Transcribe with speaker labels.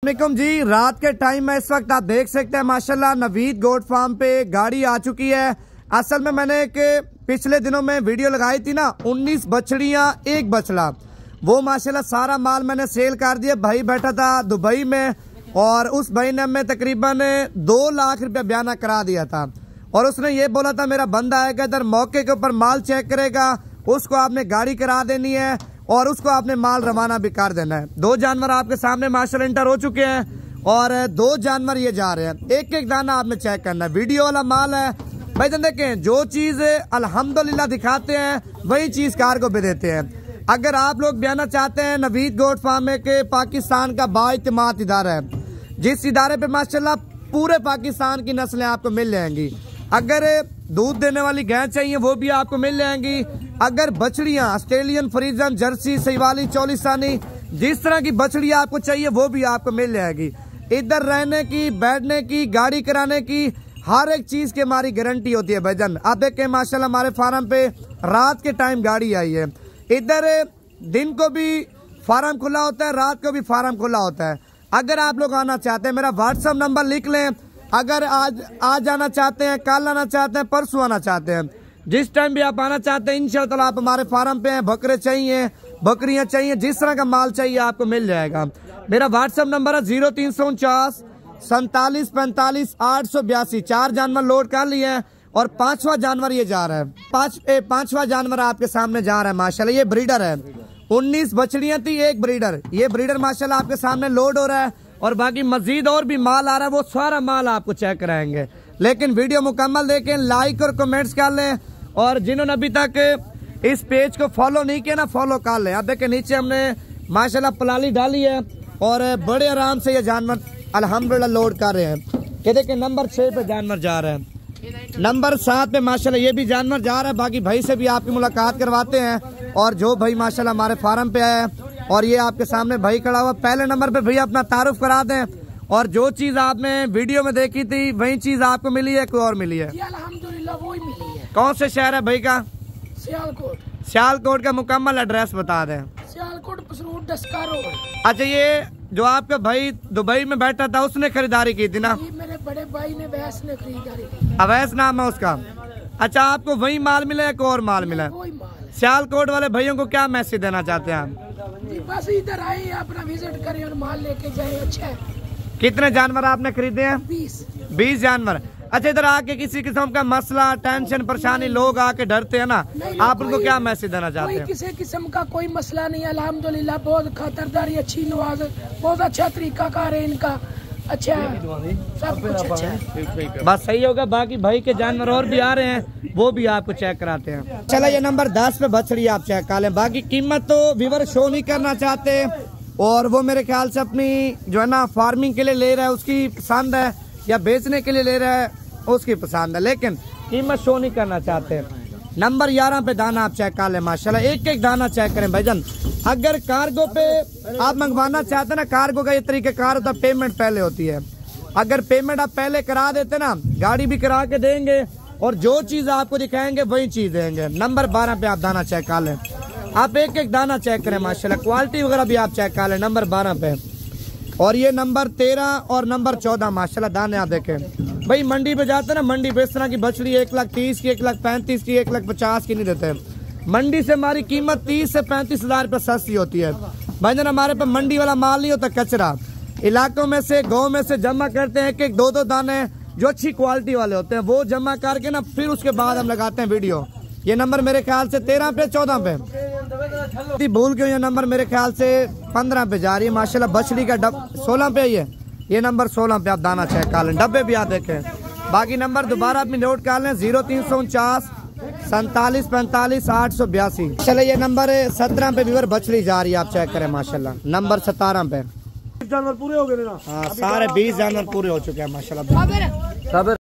Speaker 1: वालेकुम जी, रात के टाइम में इस वक्त आप देख सकते हैं माशाल्लाह नवीद गोट फार्म पे गाड़ी आ चुकी है। असल में मैंने एक पिछले दिनों में वीडियो लगाई थी ना, 19 बछड़ियां एक बछड़ा, वो माशाल्लाह सारा माल मैंने सेल कर दिया। भाई बैठा था दुबई में और उस भाई ने हमें तकरीबन 2 लाख रुपया बयाना करा दिया था और उसने ये बोला था मेरा बंदा आएगा इधर मौके के ऊपर माल चेक करेगा, उसको आपने गाड़ी करा देनी है और उसको आपने माल रवाना भी कर देना है। 2 जानवर आपके सामने माशाल्लाह इंटर हो चुके हैं और 2 जानवर ये जा रहे हैं। एक एक दाना आपने चेक करना है, वीडियो वाला माल है भाई। देखें जो चीज अल्हम्दुलिल्लाह दिखाते हैं वही चीज कार को भी देते हैं। अगर आप लोग बयाना चाहते हैं, नवीद गोट फार्म के पाकिस्तान का बाइतिमाद इदारा है, जिस इदारे पे माशाल्लाह पूरे पाकिस्तान की नस्लें आपको मिल जाएंगी। अगर दूध देने वाली गाय चाहिए वो भी आपको मिल जाएंगी। अगर बछड़ियां ऑस्ट्रेलियन, फ्रीजन, जर्सी, सहीवाली, चौलिस्तानी, जिस तरह की बछड़ियां आपको चाहिए वो भी आपको मिल जाएगी। इधर रहने की, बैठने की, गाड़ी कराने की, हर एक चीज की हमारी गारंटी होती है भाईजान। आप देखें माशाल्लाह हमारे फार्म पे रात के टाइम गाड़ी आई है। इधर दिन को भी फार्म खुला होता है, रात को भी फार्म खुला होता है। अगर आप लोग आना चाहते हैं मेरा व्हाट्सएप नंबर लिख लें। अगर आज आना चाहते हैं, कल आना चाहते हैं, परसों आना चाहते हैं, जिस टाइम भी आप आना चाहते हैं इंशाअल्लाह आप हमारे फार्म पे हैं। बकरे चाहिए, बकरियां चाहिए, जिस तरह का माल चाहिए आपको मिल जाएगा। मेरा व्हाट्सएप नंबर है 0349 47 45 882। 4 जानवर लोड कर लिए हैं और 5वां जानवर ये जा रहा है। 5वां जानवर आपके सामने जा रहा है माशाल्लाह। ये ब्रीडर है, 19 बछड़ियां थी, एक ब्रीडर। ये ब्रीडर माशाल्लाह आपके सामने लोड हो रहा है और बाकी मजीद और भी माल आ रहा है, वो सारा माल आपको चेक कराएंगे। लेकिन वीडियो मुकम्मल देखें, लाइक और कमेंट्स कर लें और जिन्होंने अभी तक इस पेज को फॉलो नहीं किया ना, फॉलो कर लें। आप देखें नीचे हमने माशाल्लाह पलाली डाली है और बड़े आराम से ये जानवर अल्हम्दुलिल्लाह लोड कर रहे हैं। ये देखें नंबर 6 पे जानवर जा रहे हैं, नंबर 7 पे माशाल्लाह ये भी जानवर जा रहा है। बाकी भाई से भी आपकी मुलाकात करवाते हैं और जो भाई माशाल्लाह हमारे फार्म पे आया है और ये आपके सामने भाई खड़ा हुआ। पहले नंबर पे भैया अपना तारुफ करा दें और जो चीज आपने वीडियो में देखी थी वही चीज आपको मिली है, कोई और मिली है?
Speaker 2: अल्हम्दुलिल्लाह वही मिली है।
Speaker 1: कौन से शहर है भाई का?
Speaker 2: सियालकोट।
Speaker 1: सियालकोट का मुकम्मल एड्रेस बता दें।
Speaker 2: सियालकोट पसरूट डस्का रोड।
Speaker 1: अच्छा, ये जो आपका भाई दुबई में बैठा था उसने खरीदारी की थी ना?
Speaker 2: मेरे बड़े भाई ने अवैस ने खरीदारी की।
Speaker 1: अवैस नाम है उसका। अच्छा, आपको वही माल मिला है, कोई और माल मिला है? सियालकोट वाले भाइयों को क्या मैसेज देना चाहते हैं आप?
Speaker 2: बस इधर आए, अपना विजिट करें और माल लेके जाए। अच्छा है।
Speaker 1: कितने जानवर आपने खरीदे हैं? 20 जानवर। अच्छा, इधर आके किसी किस्म का मसला, टेंशन, परेशानी, लोग आके डरते हैं ना, आप उनको क्या मैसेज देना चाहते हैं?
Speaker 2: किसी किस्म का कोई मसला नहीं है अल्हम्दुलिल्लाह। बहुत खातरदारी, अच्छी नवाज, बहुत अच्छा तरीका कार है इनका। अच्छा सब कुछ अच्छा है,
Speaker 1: बस सही होगा। बाकी भाई के जानवर और भी आ रहे हैं, वो भी आपको चेक कराते हैं। चलो, ये नंबर 10 पे बछड़ी आप चेक कर लें। बाकी कीमत तो व्यूअर शो नहीं करना चाहते और वो मेरे ख्याल से अपनी जो है ना फार्मिंग के लिए ले रहा है, उसकी पसंद है, या बेचने के लिए ले रहा है उसकी पसंद है, लेकिन कीमत शो नहीं करना चाहते। नंबर 11 पे दाना आप चेक कर लें माशाल्लाह। एक एक दाना चेक करें भाईजान। अगर कार्गो पे आप मंगवाना चाहते हैं ना, कार्गो का ये तरीक़ेकार होता है, पेमेंट पहले होती है। अगर पेमेंट आप पहले करा देते ना, गाड़ी भी करा के देंगे और जो चीज आपको दिखाएंगे वही चीज देंगे। नंबर 12 पे आप दाना चेक कर लें। आप एक एक दाना चेक करें माशाल्लाह, क्वालिटी वगैरह भी आप चेक कर लें नंबर 12 पे। और ये नंबर 13 और नंबर 14 माशाल्लाह दाने आप देखें। भाई मंडी पे जाते ना, मंडी पे इस तरह की बछड़ी 1,30,000 की, 1,35,000 की, 1,50,000 की नहीं देते। मंडी से हमारी कीमत 30 से 35,000 रुपये सस्ती होती है भाईजान। हमारे पे मंडी वाला माल नहीं होता, कचरा इलाकों में से, गाँव में से जमा करते हैं, एक 2-2 दाने जो अच्छी क्वालिटी वाले होते हैं वो जमा करके ना फिर उसके बाद हम लगाते हैं वीडियो। ये नंबर मेरे ख्याल से 13 पे, 14 पे भूल के, ये नंबर मेरे ख्याल से 15 पे जा रही है माशाल्लाह। बछड़ी का 16 पे ये नंबर 16 पे आप दाना चेक कर लें। डब्बे भी आप देखें। बाकी नंबर दोबारा आप नोट कर लें 0349 47 45 882। चले, ये नंबर 17 पे व्यूअर बछड़ी जा रही है, आप चेक करें माशाल्लाह। नंबर 17 पे
Speaker 3: जानवर पूरे हो गए ना?
Speaker 1: हाँ, सारे 20 जानवर पूरे हो चुके हैं माशाल्लाह।